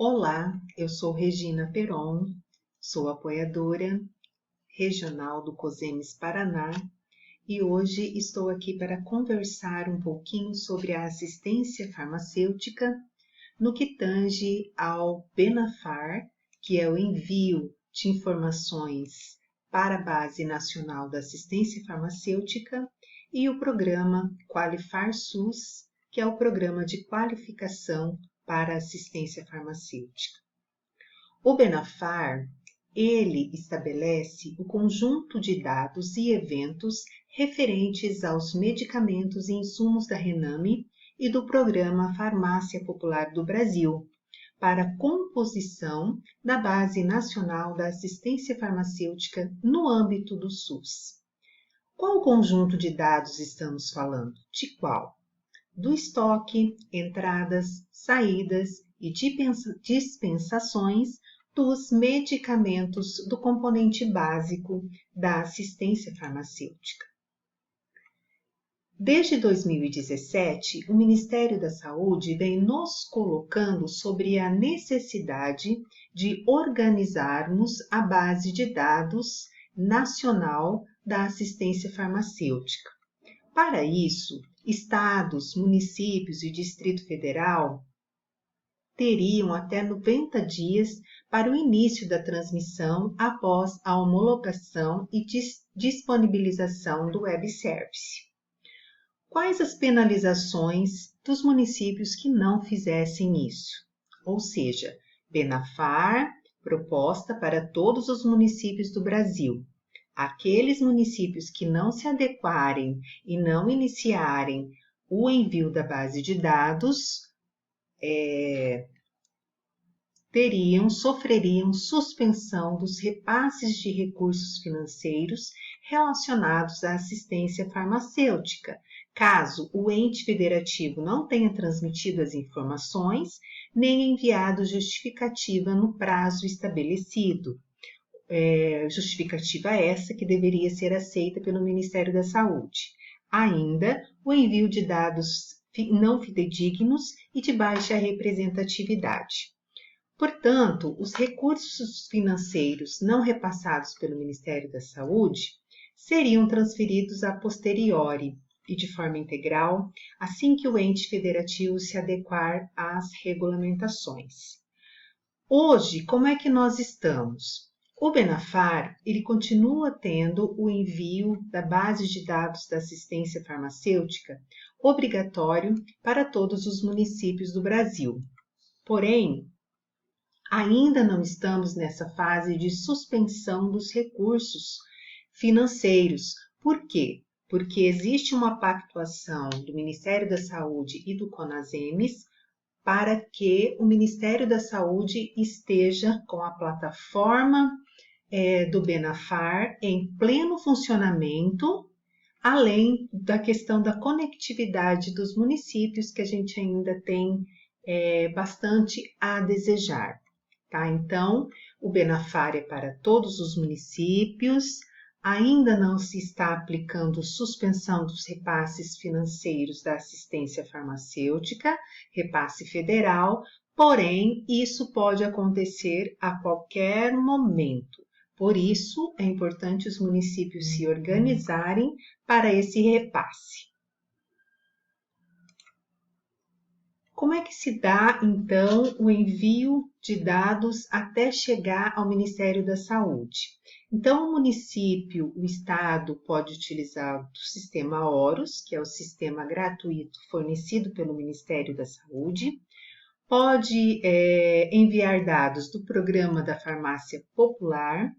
Olá, eu sou Regina Peron, sou apoiadora regional do COSEMES Paraná e hoje estou aqui para conversar um pouquinho sobre a assistência farmacêutica no que tange ao Benafar, que é o envio de informações para a Base Nacional da Assistência Farmacêutica, e o programa Qualifar SUS, que é o programa de qualificação para assistência farmacêutica. O Benafar, ele estabelece o conjunto de dados e eventos referentes aos medicamentos e insumos da Rename e do Programa Farmácia Popular do Brasil, para a composição da Base Nacional da Assistência Farmacêutica no âmbito do SUS. Qual conjunto de dados estamos falando? De qual? Do estoque, entradas, saídas e dispensações dos medicamentos do componente básico da assistência farmacêutica. Desde 2017, o Ministério da Saúde vem nos colocando sobre a necessidade de organizarmos a base de dados nacional da assistência farmacêutica. Para isso, estados, municípios e Distrito Federal teriam até 90 dias para o início da transmissão após a homologação e disponibilização do web service. Quais as penalizações dos municípios que não fizessem isso? Ou seja, Benafar proposta para todos os municípios do Brasil. Aqueles municípios que não se adequarem e não iniciarem o envio da base de dados sofreriam suspensão dos repasses de recursos financeiros relacionados à assistência farmacêutica, caso o ente federativo não tenha transmitido as informações nem enviado justificativa no prazo estabelecido. Justificativa essa que deveria ser aceita pelo Ministério da Saúde. Ainda, o envio de dados não fidedignos e de baixa representatividade. Portanto, os recursos financeiros não repassados pelo Ministério da Saúde seriam transferidos a posteriori e de forma integral, assim que o ente federativo se adequar às regulamentações. Hoje, como é que nós estamos? O Benafar, ele continua tendo o envio da base de dados da assistência farmacêutica obrigatório para todos os municípios do Brasil. Porém, ainda não estamos nessa fase de suspensão dos recursos financeiros. Por quê? Porque existe uma pactuação do Ministério da Saúde e do CONASEMES para que o Ministério da Saúde esteja com a plataforma do Benafar em pleno funcionamento, além da questão da conectividade dos municípios, que a gente ainda tem bastante a desejar. Tá? Então, o Benafar é para todos os municípios, ainda não se está aplicando suspensão dos repasses financeiros da assistência farmacêutica, repasse federal, porém, isso pode acontecer a qualquer momento. Por isso, é importante os municípios se organizarem para esse repasse. Como é que se dá, então, o envio de dados até chegar ao Ministério da Saúde? Então, o município, o estado, pode utilizar o sistema Horus, que é o sistema gratuito fornecido pelo Ministério da Saúde, pode enviar dados do programa da Farmácia Popular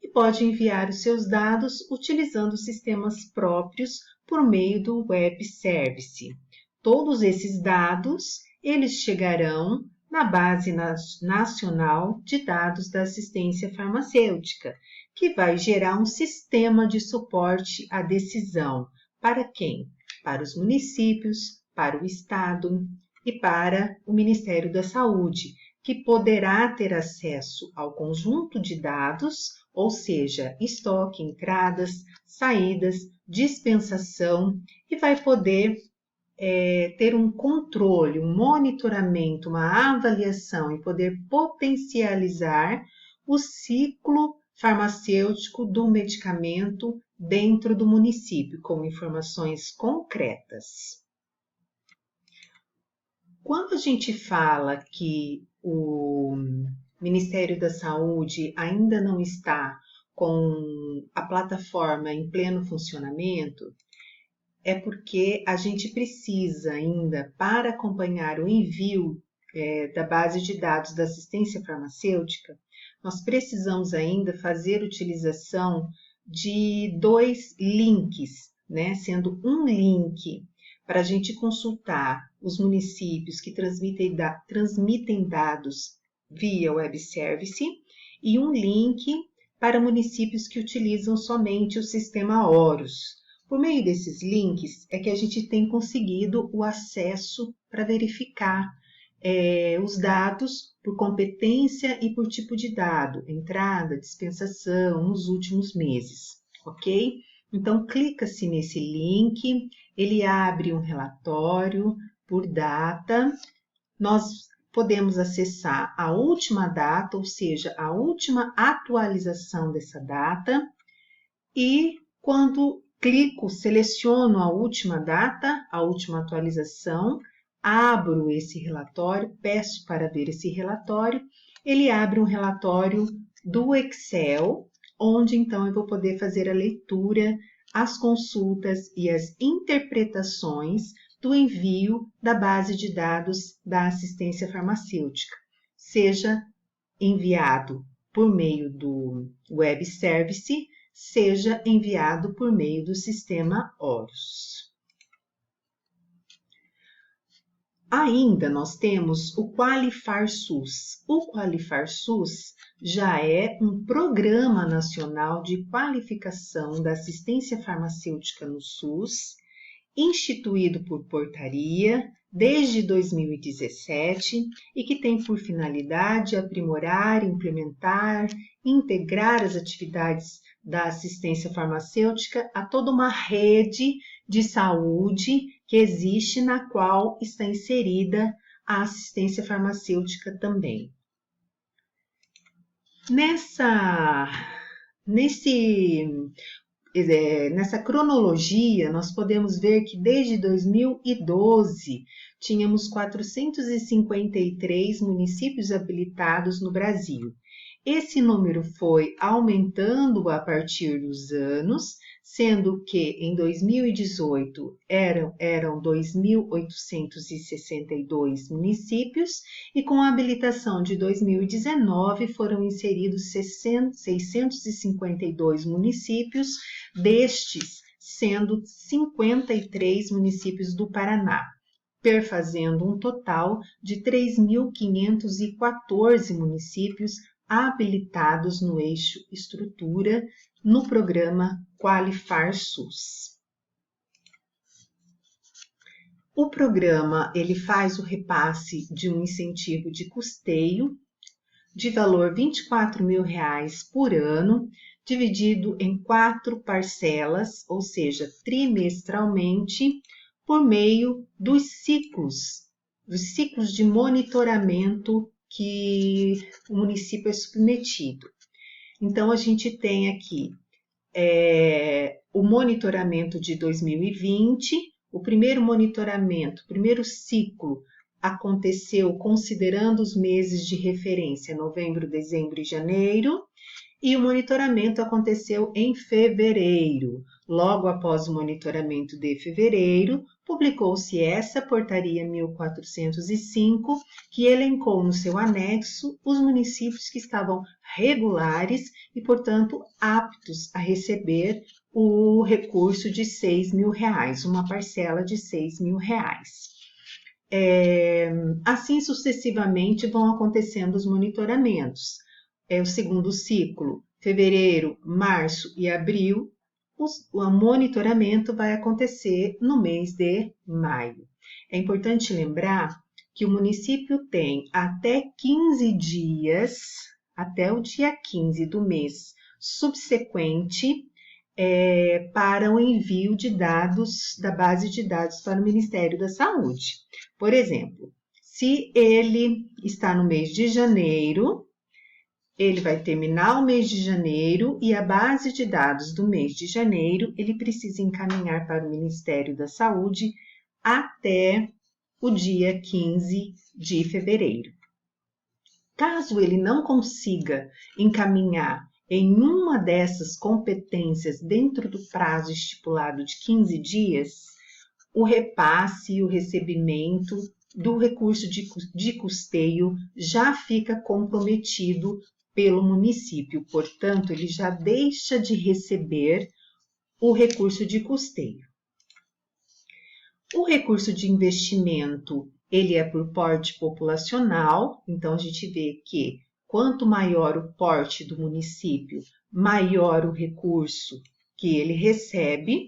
e pode enviar os seus dados utilizando sistemas próprios por meio do web service. Todos esses dados, eles chegarão na Base Nacional de Dados da Assistência Farmacêutica, que vai gerar um sistema de suporte à decisão. Para quem? Para os municípios, para o Estado e para o Ministério da Saúde, que poderá ter acesso ao conjunto de dados, ou seja, estoque, entradas, saídas, dispensação, e vai poder ter um controle, um monitoramento, uma avaliação e poder potencializar o ciclo farmacêutico do medicamento dentro do município, com informações concretas. Quando a gente fala que o Ministério da Saúde ainda não está com a plataforma em pleno funcionamento, é porque a gente precisa ainda, para acompanhar o envio da base de dados da assistência farmacêutica, nós precisamos ainda fazer utilização de 2 links, né? Sendo um link para a gente consultar os municípios que transmitem dados via web service e um link para municípios que utilizam somente o sistema Horus. Por meio desses links é que a gente tem conseguido o acesso para verificar os dados por competência e por tipo de dado, entrada, dispensação, nos últimos meses, ok? Então, clica-se nesse link, ele abre um relatório por data, nós podemos acessar a última data, ou seja, a última atualização dessa data, e quando clico, seleciono a última data, a última atualização, abro esse relatório, peço para ver esse relatório, ele abre um relatório do Excel, onde então eu vou poder fazer a leitura, as consultas e as interpretações do envio da base de dados da assistência farmacêutica, seja enviado por meio do web service, seja enviado por meio do sistema Horus. Ainda nós temos o Qualifar SUS. O Qualifar SUS já é um programa nacional de qualificação da assistência farmacêutica no SUS, instituído por portaria desde 2017 e que tem por finalidade aprimorar, implementar, integrar as atividades da assistência farmacêutica a toda uma rede de saúde que existe, na qual está inserida a assistência farmacêutica também. Nessa cronologia, nós podemos ver que desde 2012 tínhamos 453 municípios habilitados no Brasil. Esse número foi aumentando a partir dos anos, sendo que em 2018 eram 2.862 municípios e com a habilitação de 2019 foram inseridos 652 municípios, destes sendo 53 municípios do Paraná, perfazendo um total de 3.514 municípios habilitados no eixo estrutura no programa Qualifar SUS. O programa ele faz o repasse de um incentivo de custeio de valor R$ 24.000 por ano, dividido em 4 parcelas, ou seja, trimestralmente, por meio dos ciclos de monitoramento que o município é submetido. Então, a gente tem aqui o monitoramento de 2020, o primeiro monitoramento, o primeiro ciclo aconteceu considerando os meses de referência, novembro, dezembro e janeiro, e o monitoramento aconteceu em fevereiro. Logo após o monitoramento de fevereiro, publicou-se essa portaria 1405, que elencou no seu anexo os municípios que estavam regulares e, portanto, aptos a receber o recurso de R$ 6.000, uma parcela de R$ 6.000. Assim sucessivamente vão acontecendo os monitoramentos. O segundo ciclo, fevereiro, março e abril, o monitoramento vai acontecer no mês de maio. É importante lembrar que o município tem até 15 dias, até o dia 15 do mês subsequente, para o envio de dados da base de dados para o Ministério da Saúde. Por exemplo, se ele está no mês de janeiro, ele vai terminar o mês de janeiro e a base de dados do mês de janeiro ele precisa encaminhar para o Ministério da Saúde até o dia 15 de fevereiro. Caso ele não consiga encaminhar em uma dessas competências dentro do prazo estipulado de 15 dias, o repasse e o recebimento do recurso de custeio já fica comprometido pelo município, portanto, ele já deixa de receber o recurso de custeio. O recurso de investimento, ele é por porte populacional, então a gente vê que quanto maior o porte do município, maior o recurso que ele recebe.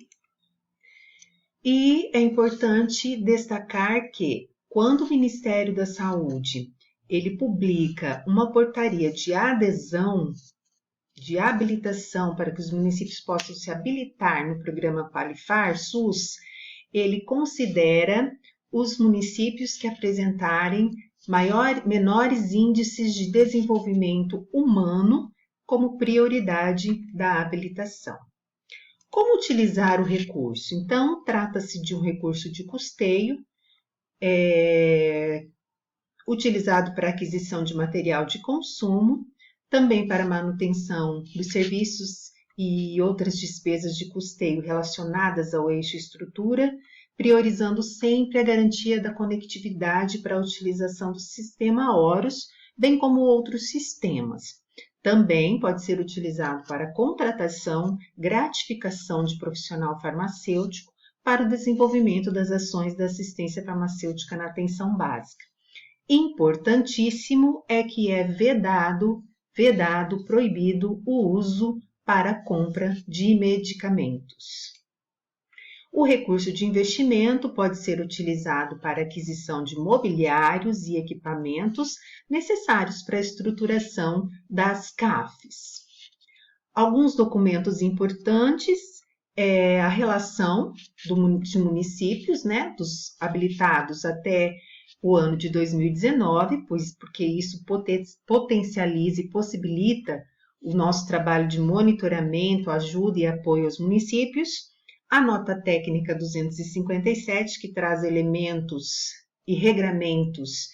E é importante destacar que quando o Ministério da Saúde ele publica uma portaria de adesão, de habilitação para que os municípios possam se habilitar no programa Qualifar SUS, ele considera os municípios que apresentarem menores índices de desenvolvimento humano como prioridade da habilitação. Como utilizar o recurso? Então, trata-se de um recurso de custeio, utilizado para aquisição de material de consumo, também para manutenção dos serviços e outras despesas de custeio relacionadas ao eixo estrutura, priorizando sempre a garantia da conectividade para a utilização do sistema Horus, bem como outros sistemas. Também pode ser utilizado para contratação, gratificação de profissional farmacêutico para o desenvolvimento das ações da assistência farmacêutica na atenção básica. Importantíssimo é que é vedado, proibido o uso para a compra de medicamentos. O recurso de investimento pode ser utilizado para aquisição de mobiliários e equipamentos necessários para a estruturação das CAFs. Alguns documentos importantes é a relação de municípios, né, dos habilitados até o ano de 2019, porque isso potencializa e possibilita o nosso trabalho de monitoramento, ajuda e apoio aos municípios. A nota técnica 257, que traz elementos e regramentos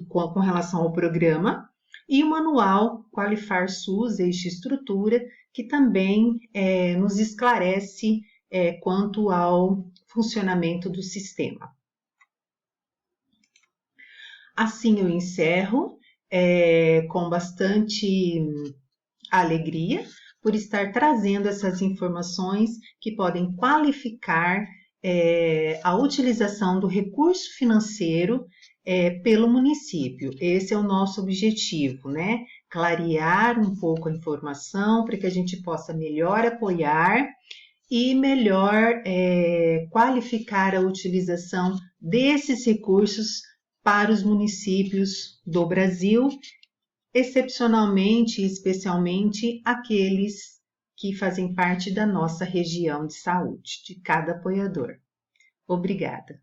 com relação ao programa, e o manual Qualifar SUS, Eixo Estrutura, que também nos esclarece quanto ao funcionamento do sistema. Assim eu encerro com bastante alegria por estar trazendo essas informações que podem qualificar a utilização do recurso financeiro pelo município. Esse é o nosso objetivo, né? Clarear um pouco a informação para que a gente possa melhor apoiar e melhor qualificar a utilização desses recursos para os municípios do Brasil, excepcionalmente e especialmente aqueles que fazem parte da nossa região de saúde, de cada apoiador. Obrigada.